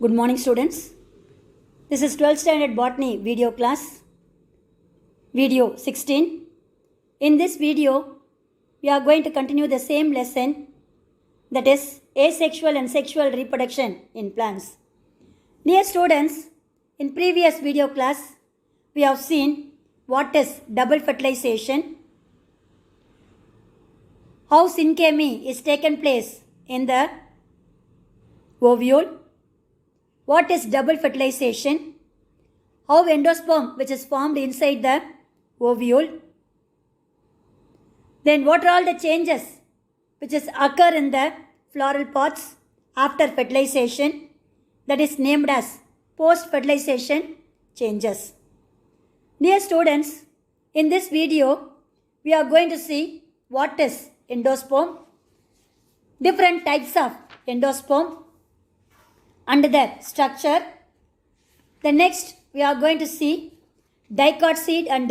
Good morning, students. This is 12th standard botany video class, video 16. In this video, we are going to continue the same lesson, that is asexual and sexual reproduction in plants. Dear students, in previous video class, we have seen what is double fertilization, how synchrony is taken place in the ovule, what is double fertilization, how endosperm which is formed inside the ovule, then what are all the changes which is occur in the floral pods after fertilization, that is named as post-fertilization changes. Dear students, in this video, we are going to see what is endosperm, different types of endosperm, and their structure. The next, we are going to see dicot seed and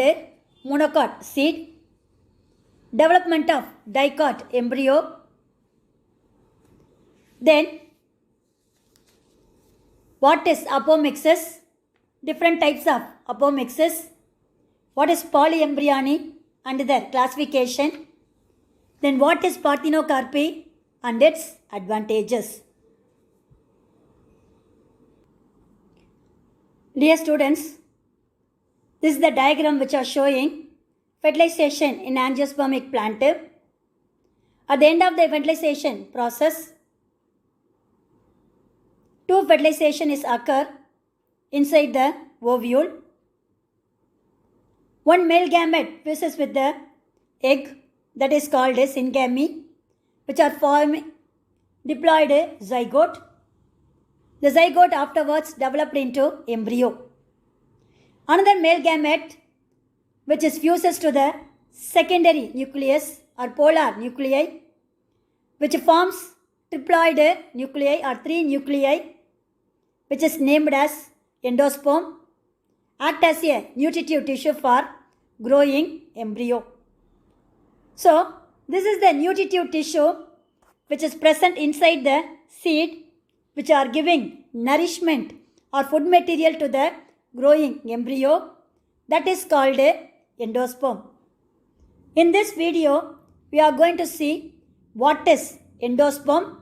monocot seed, development of dicot embryo, then what is apomixis, different types of apomixis, what is polyembryony and their classification, then what is parthenocarpy and its advantages. Dear students, this is the diagram which are showing fertilization in angiospermic plant. At the end of the fertilization process, two fertilization is occur inside the ovule. One male gamete fuses with the egg, that is called a syngamy, which are forming diploid zygote. The zygote afterwards developed into embryo. Another male gamete which is fuses to the secondary nucleus or polar nuclei, which forms triploid nuclei or three nuclei, which is named as endosperm, act as a nutritive tissue for growing embryo. So, this is the nutritive tissue which is present inside the seed, which are giving nourishment or food material to the growing embryo, that is called a endosperm. In this video, we are going to see what is endosperm,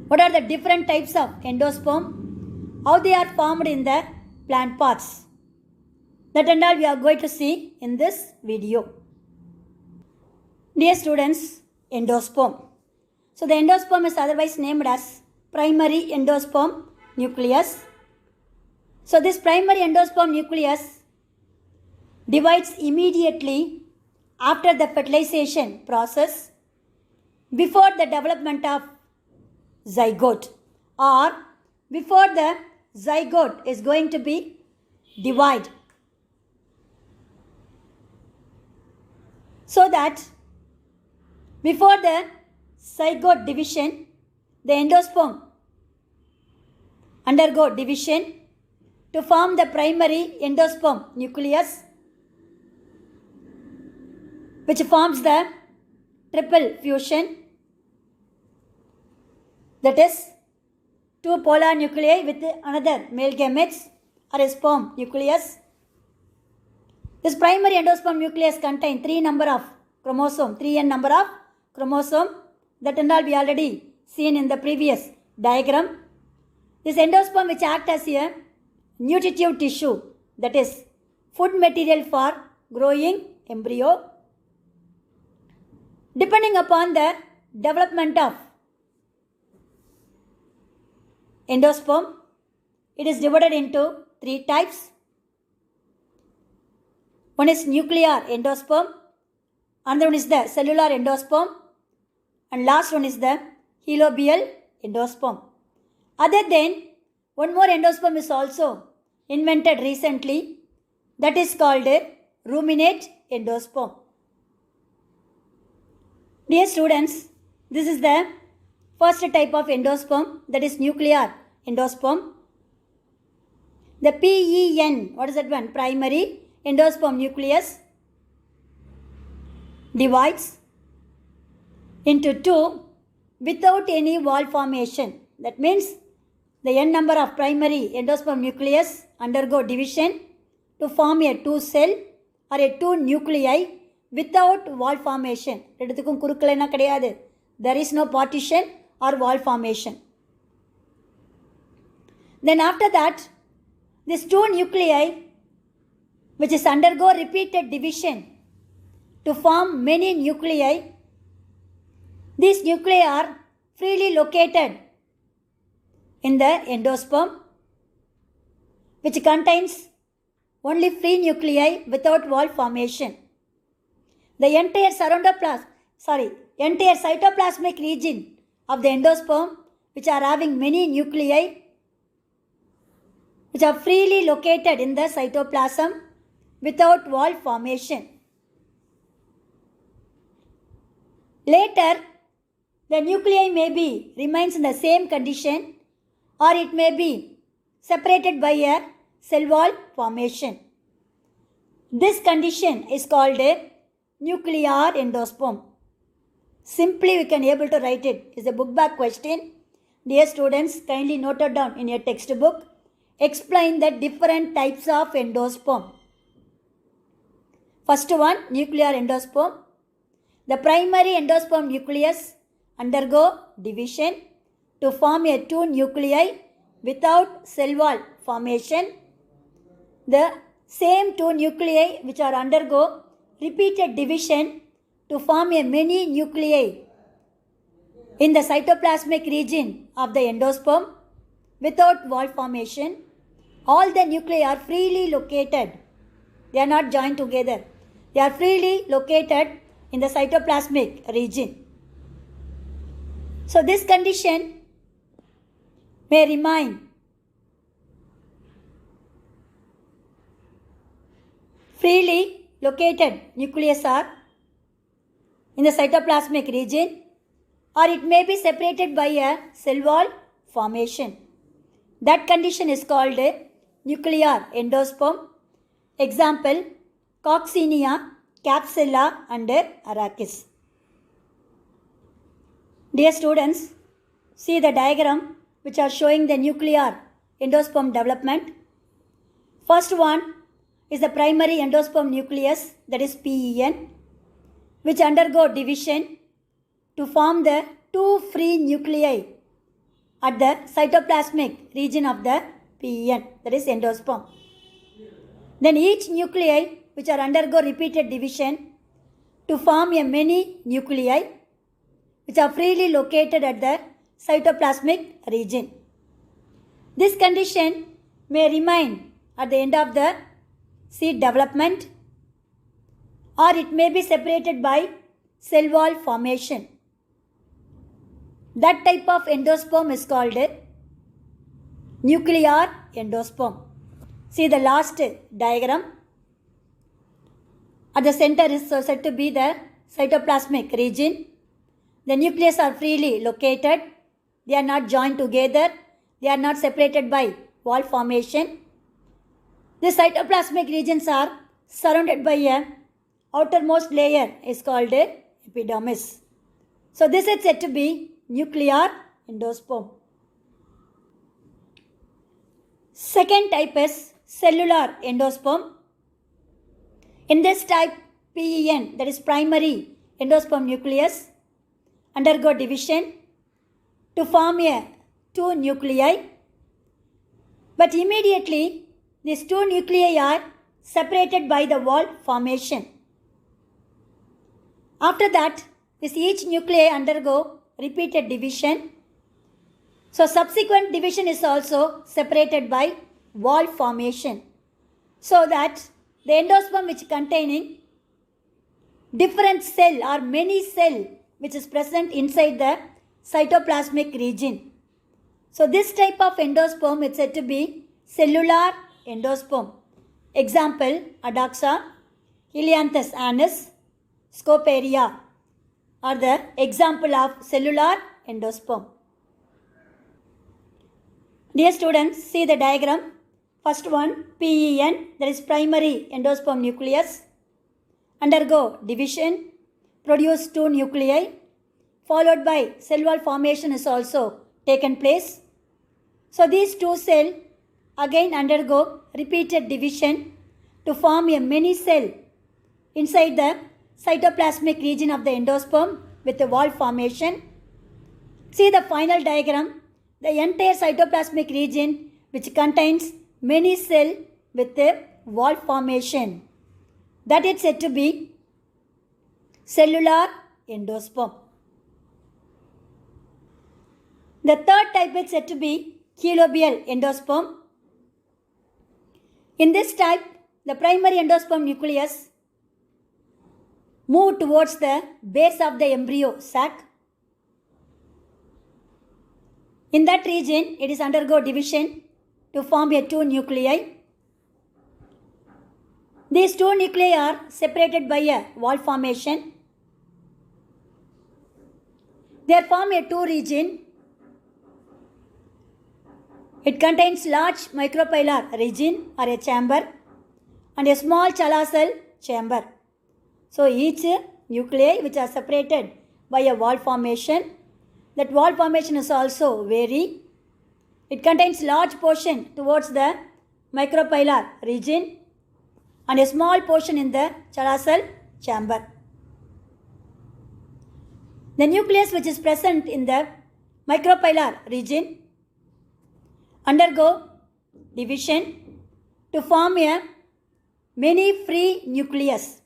what are the different types of endosperm, how they are formed in the plant pots. That and all we are going to see in this video. Dear students, endosperm. So the endosperm is otherwise named as primary endosperm nucleus. So this primary endosperm nucleus divides immediately after the fertilization process, before the development of zygote, or before the zygote is going to be divided. So that before the zygote division, the endosperm undergo division to form the primary endosperm nucleus, which forms the triple fusion, that is two polar nuclei with another male gametes or a sperm nucleus. This primary endosperm nucleus contains 3 number of chromosome, 3n number of chromosome, that and all we already seen in the previous diagram. This endosperm which acts as a nutritive tissue, that is food material for growing embryo. Depending upon the development of endosperm, it is divided into 3 types. One is nuclear endosperm, another one is the cellular endosperm, and last one is the helobial endosperm. Other than, one more endosperm is also invented recently, that is called a ruminate endosperm. Dear students, this is the first type of endosperm, that is nuclear endosperm. The PEN, what is that one? Primary endosperm nucleus divides into two without any wall formation. That means the n number of primary endosperm nucleus undergo division to form a 2 cell or a 2 nuclei without wall formation. ரெண்டுத்துக்கும் குறுக்கல என்ன கிடையாது. There is no partition or wall formation. Then after that, these 2 nuclei which is undergo repeated division to form many nuclei. These nuclei are freely located in the endosperm, which contains only free nuclei without wall formation. The entire cytoplasmic region of the endosperm, which are having many nuclei, which are freely located in the cytoplasm without wall formation. Later, the nuclei may be remains in the same condition, or it may be separated by a cell wall formation. This condition is called a nuclear endosperm. Simply we can able to write it. It's a book back question. Dear students, kindly note it down in your textbook. Explain the different types of endosperm. First one, nuclear endosperm. The primary endosperm nucleus undergo division to form a 2 nuclei without cell wall formation. The same 2 nuclei which are undergo repeated division to form a many nuclei in the cytoplasmic region of the endosperm without wall formation. All the nuclei are freely located. They are not joined together. They are freely located in the cytoplasmic region. So this condition may remain freely located nucleus are in the cytoplasmic region, or it may be separated by a cell wall formation. That condition is called a nuclear endosperm. Example, Coccinia, Capsella and Arachis. Dear students, see the diagram which are showing the nuclear endosperm development. First one is the primary endosperm nucleus, that is PEN, which undergo division to form the 2 free nuclei at the cytoplasmic region of the PEN, that is endosperm. Then each nuclei which are undergo repeated division to form a many nuclei which are freely located at the cytoplasmic region. This condition may remain at the end of the seed development, or it may be separated by cell wall formation. That type of endosperm is called a nuclear endosperm. See the last diagram. At the center is said to be the cytoplasmic region. The nucleus are freely located. They are not joined together. They are not separated by wall formation. The cytoplasmic regions are surrounded by a outermost layer is called a epidermis. So this is said to be nuclear endosperm. Second type is cellular endosperm. In this type, PEN, that is primary endosperm nucleus, undergo division to form a 2 nuclei, but immediately these 2 nuclei are separated by the wall formation. After that, each nuclei undergo repeated division. So subsequent division is also separated by wall formation, so that the endosperm which containing different cell or many cell which is present inside the cytoplasmic region. So this type of endosperm is said to be cellular endosperm. Example, Adaxa, Helianthus annus, Scoparia are the example of cellular endosperm. Dear students, see the diagram. First one, PEN, that is primary endosperm nucleus, undergo division, produce 2 nuclei, followed by cell wall formation is also taken place. So these two cells again undergo repeated division to form a mini cell inside the cytoplasmic region of the endosperm with a wall formation. See the final diagram. The entire cytoplasmic region which contains many cell with a wall formation. That is said to be cellular endosperm. The third type is said to be coelobal endosperm. In this type, the primary endosperm nucleus move towards the base of the embryo sac. In that region, it is undergo division to form a two nuclei. These two nuclei are separated by a wall formation. They form a two region. It contains large micropylar region or a chamber and a small chala chamber. So each nuclei which are separated by a wall formation, that wall formation is also vary. It contains large portion towards the micropylar region and a small portion in the chala chamber. The nucleus which is present in the micropylar region undergo division to form a many free nucleus.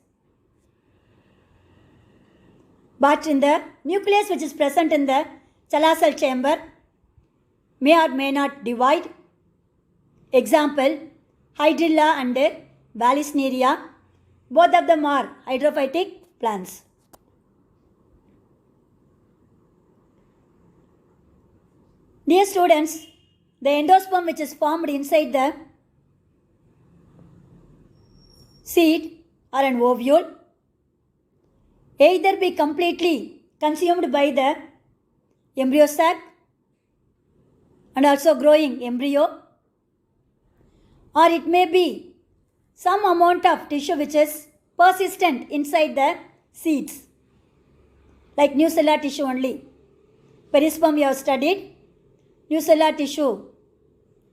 But in the nucleus which is present in the chala chamber may or may not divide. Example, Hydrilla and Vallisneria, both of them are hydrophytic plants. Dear students, the endosperm which is formed inside the seed or an ovule either be completely consumed by the embryo sac and also growing embryo, or it may be some amount of tissue which is persistent inside the seeds, like nucellar tissue only. Perisperm we have studied. Nucellar tissue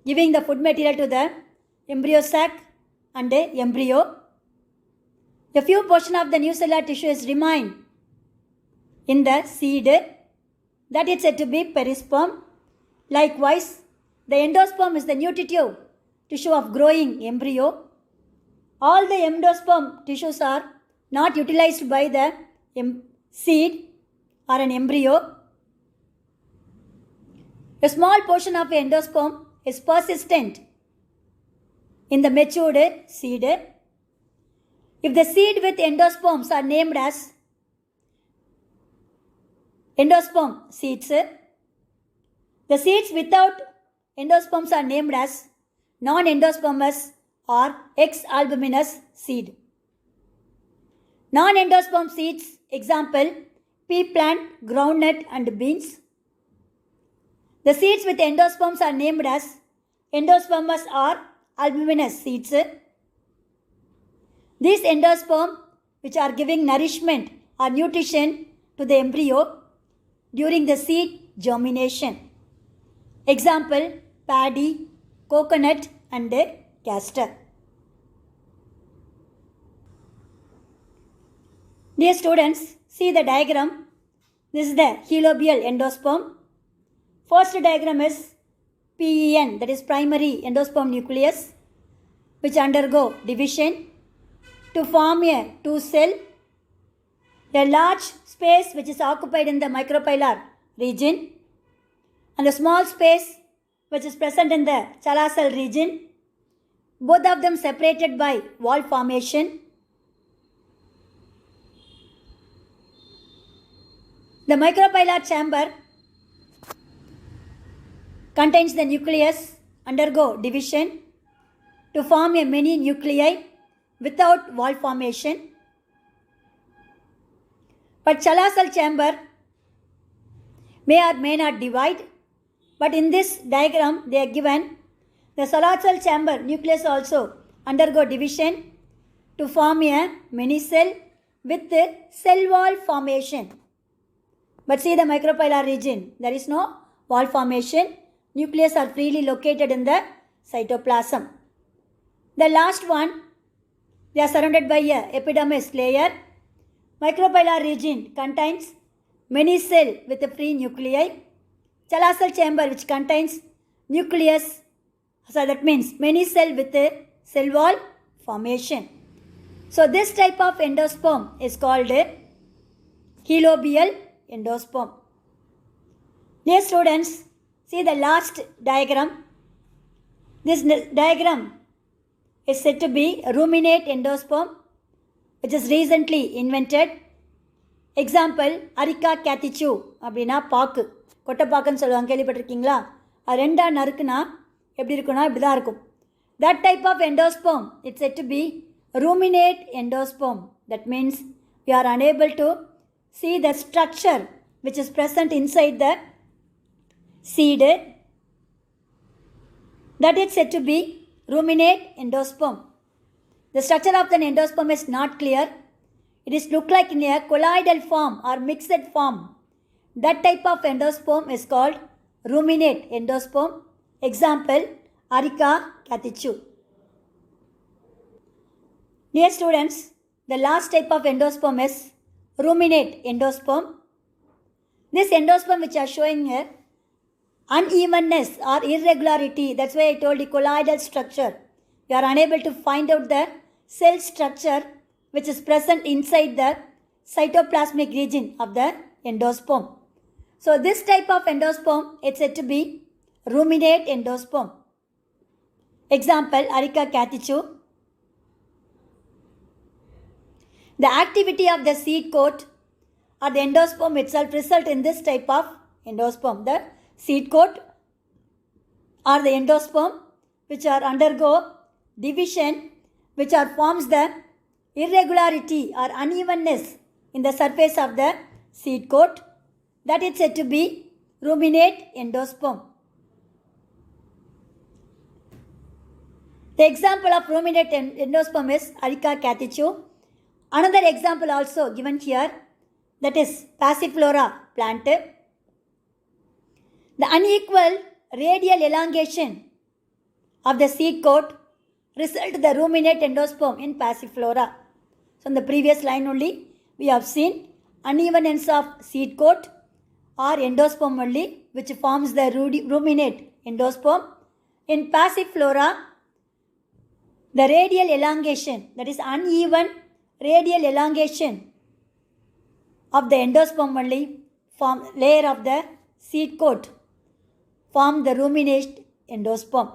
giving the food material to the embryo sac and the embryo. A few portion of the nucellar tissue is remain in the seed, that is said to be perisperm. Likewise, the endosperm is the nutritive tissue of growing embryo. All the endosperm tissues are not utilized by the seed or an embryo. A small portion of endosperm is persistent in the matured seed. If the seed with endosperms are named as endosperm seeds, the seeds without endosperms are named as non-endospermous or ex-albuminous seed. Non-endosperm seeds, example, pea plant, groundnut and beans. The seeds with endosperms are named as endospermous or albuminous seeds. These endosperm which are giving nourishment or nutrition to the embryo during the seed germination. Example, paddy, coconut and castor. Dear students, see the diagram. This is the coelobal endosperm. First diagram is PEN, that is primary endosperm nucleus, which undergo division to form a two cell. A large space which is occupied in the micropylar region and a small space which is present in the chala cell region, both of them separated by wall formation. The micropylar chamber contains the nucleus undergo division to form a many nuclei without wall formation. But chala cell chamber may or may not divide. But in this diagram they are given the chala cell chamber nucleus also undergo division to form a mini cell with cell wall formation. But see the micropylar region, there is no wall formation. nucleus are freely located in the cytoplasm. The last one, they are surrounded by a epidermis layer. Microbial region contains many cell with a free nuclei. Chalosal chamber which contains nucleus, so that means many cell with a cell wall formation. So this type of endosperm is called a helobial endosperm. Dear students, see the last diagram. This diagram is said to be ruminate endosperm, which is recently invented. Example, Areca catechu அப்படின்னா பாக்கு, கொட்டை பாக்குன்னு சொல்லுவாங்க, கேள்விப்பட்டிருக்கீங்களா? அது ரெண்டா நறுக்குனா எப்படி இருக்குன்னா இப்படி தான் இருக்கும். That type of endosperm, it's said to be ruminate endosperm. That means we are unable to see the structure which is present inside the seed. That is said to be ruminate endosperm. The structure of the endosperm is not clear. It is look like in a colloidal form or mixed form. That type of endosperm is called ruminate endosperm. Example, Areca catechu. Dear students, the last type of endosperm is ruminate endosperm. This endosperm which are showing here unevenness or irregularity, that's why I told you colloidal structure. We are unable to find out the cell structure which is present inside the cytoplasmic region of the endosperm. So this type of endosperm, it's said to be ruminate endosperm. Example, Areca catechu. The activity of the seed coat or the endosperm itself result in this type of endosperm. The seed coat or the endosperm which are undergo division, which are forms the irregularity or unevenness in the surface of the seed coat, that is said to be ruminate endosperm. The example of ruminate endosperm is Areca catechu. Another example also given here, that is Passiflora plant. The unequal radial elongation of the seed coat result the ruminate endosperm in Passiflora. So in the previous line only we have seen unevenness of seed coat or endosperm only, which forms the ruminate endosperm. In Passiflora, the radial elongation, that is uneven radial elongation of the endosperm only form layer of the seed coat form the ruminate endosperm.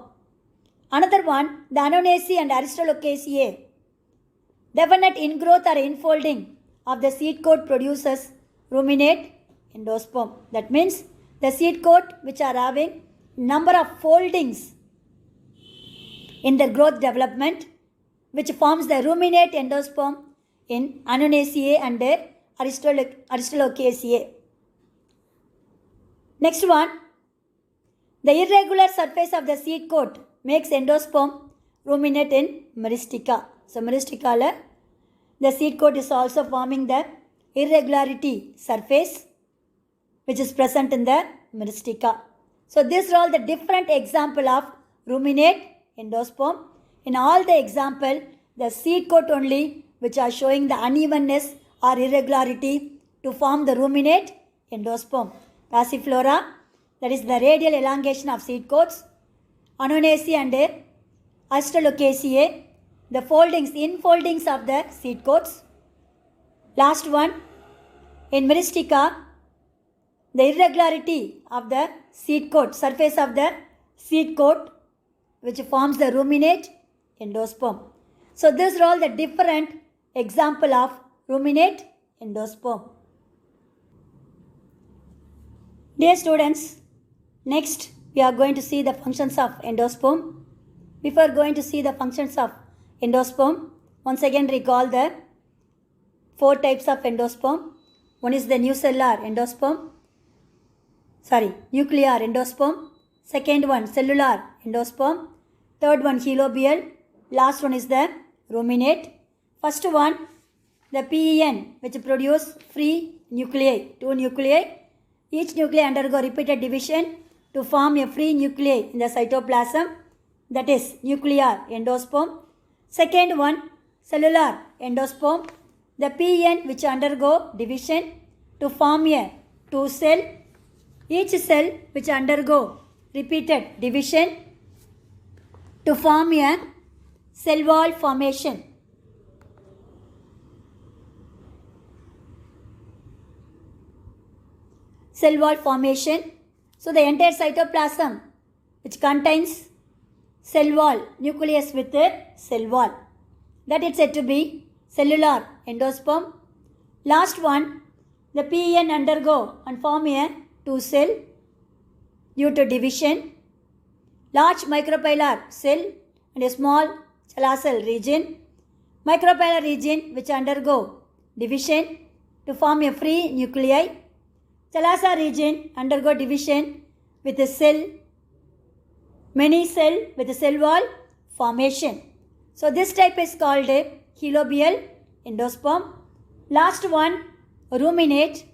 Another one, the Annonaceae and Aristolochiaceae. Definite ingrowth or infolding of the seed coat produces ruminate endosperm. That means the seed coat which are having number of foldings in the growth development, which forms the ruminate endosperm in Annonaceae and Aristolochiaceae. Next one, the irregular surface of the seed coat makes endosperm ruminate in Myristica. So Myristica, the seed coat is also forming the irregularity surface which is present in the Myristica. So these are all the different example of ruminate endosperm. In all the example, the seed coat only which are showing the unevenness or irregularity to form the ruminate endosperm. Passiflora, that is the radial elongation of seed coats. Annonaceae and Aristolochiaceae, the foldings, infoldings of the seed coats. Last one, in Myristica, the irregularity of the seed coat, surface of the seed coat, which forms the ruminate endosperm. So these are all the different example of ruminate endosperm. Dear students, next we are going to see the functions of endosperm. Before going to see the functions of endosperm, once again recall the 4 types of endosperm. One is the nuclear endosperm. Second one, cellular endosperm. Third one, helobial. Last one is the ruminate. First one, the PEN, which produce free nuclei, 2 nuclei. Each nuclei undergo repeated division to form a free nuclei in the cytoplasm, that is nuclear endosperm. Second one, cellular endosperm, the PN which undergo division to form a two cell, each cell which undergo repeated division to form a cell wall formation. Cell wall formation. So the entire cytoplasm which contains cell wall, nucleus with a cell wall, that is said to be cellular endosperm. Last one, the PN undergo and form a two cell due to division, large micropylar cell and a small chalacal region. Micropylar region which undergo division to form a free nuclei. Chalasa region undergo division with a cell, many cell with a cell wall formation. So this type is called a helobial endosperm. Last one, ruminate,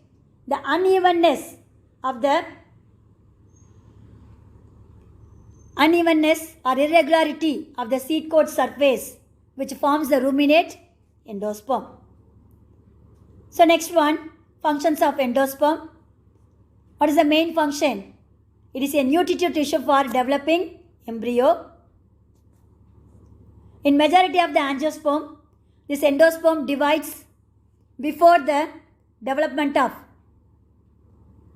the unevenness or irregularity of the seed coat surface which forms the ruminate endosperm. So next one, functions of endosperm. What is the main function? It is a nutritive tissue for developing embryo. In majority of the angiosperm, this endosperm divides before the development of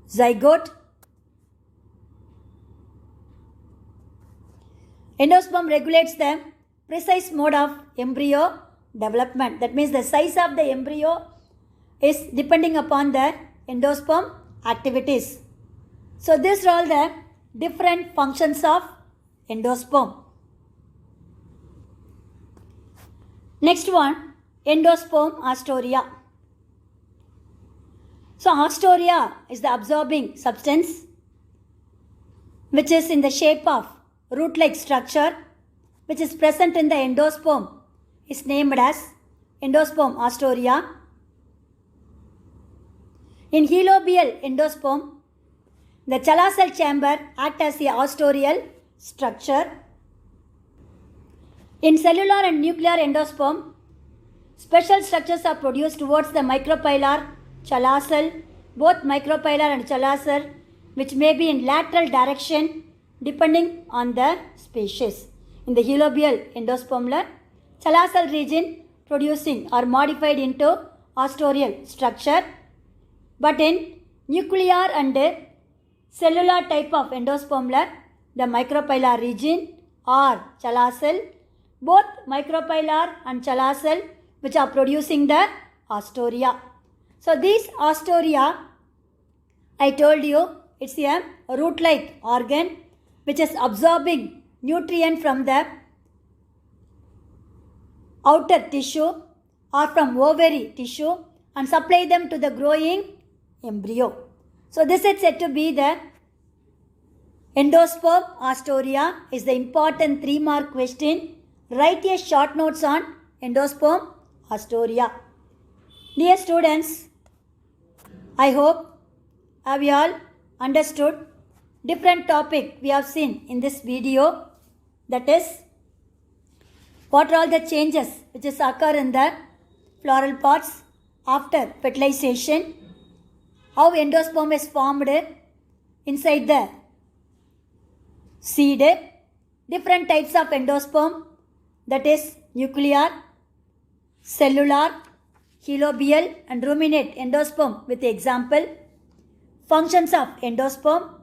zygote. Endosperm regulates the precise mode of embryo development. That means the size of the embryo is depending upon the endosperm activities. So these are all the different functions of endosperm. Next one, endosperm ostoria. So ostoria is the absorbing substance which is in the shape of root-like structure which is present in the endosperm is named as endosperm ostoria. In helobial endosperm, the chalacal chamber acts as the ostoreal structure. In cellular and nuclear endosperm, special structures are produced towards the micropylar, chalacal, both micropylar and chalacal, which may be in lateral direction depending on the species. In the helobial endosperm, chalacal region producing or modified into ostoreal structure. But in nuclear and cellular type of endosperm, the micropylar region or chalacal, both micropylar and chalacal which are producing the ostoria. So these ostoria, I told you, it's a root-like organ which is absorbing nutrient from the outer tissue or from ovary tissue and supply them to the growing embryo. So this is said to be the endosperm ostoria is the important 3-mark question. Write a short notes on endosperm ostoria. Dear students, I hope have you all understood different topic we have seen in this video, that is what are all the changes which is occur in the floral pods after fertilization, how endosperm is formed inside the seed, different types of endosperm, that is nuclear, cellular, helobial and ruminate endosperm with example, functions of endosperm,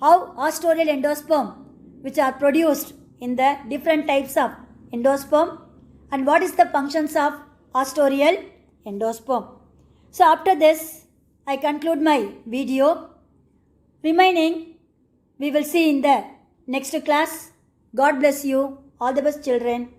how ostoreal endosperm which are produced in the different types of endosperm, and what is the functions of ostoreal endosperm. So after this, I conclude my video. Remaining, we will see in the next class. God bless you. All the best, children.